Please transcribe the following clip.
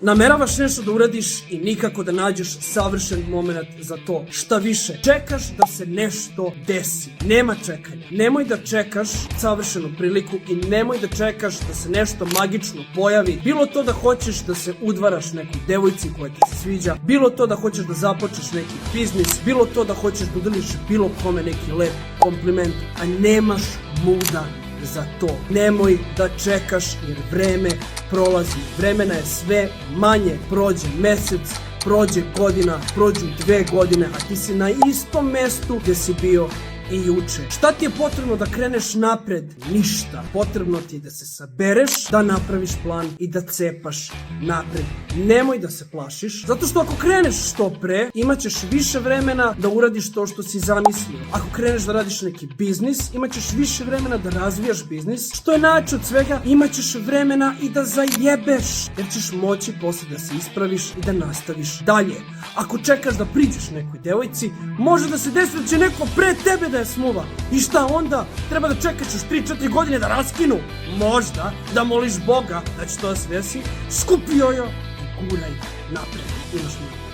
Nameravaš nešto da uradiš i nikako da nađeš savršen moment za to. Šta više, čekaš da se nešto desi. Nema čekanja. Nemoj da čekaš savršenu priliku i nemoj da čekaš da se nešto magično pojavi. Bilo to da hoćeš da se udvaraš nekoj devojci koja ti se sviđa, bilo to da hoćeš da započneš neki biznis, bilo to da hoćeš da udeliš bilo kome neki lep kompliment, a nemaš muda za to. Nemoj da čekaš jer vreme prolazi. Vremena je sve manje. Prođe mesec, prođe godina, prođu 2 godine, a ti si na istom mestu gdje si bio i juče. Šta ti je potrebno da kreneš napred? Ništa. Potrebno ti je da se sabereš, da napraviš plan i da cepaš napred. Nemoj da se plašiš, zato što ako kreneš što pre, imat ćeš više vremena da uradiš to što si zamislio. Ako kreneš da radiš neki biznis, imat ćeš više vremena da razvijaš biznis. Što je najjače od svega, imat ćeš vremena i da zajebeš, jer ćeš moći posle da se ispraviš i da nastaviš dalje. Ako čekaš da priđeš nekoj devojci, može da se desi da će neko pre tebe da je smuva. I šta onda? Treba da čekaš još 3-4 godine da raskinu? Možda, da moliš Boga da će to da se desi. Skupi jojo i guraj napred. Imaš mi.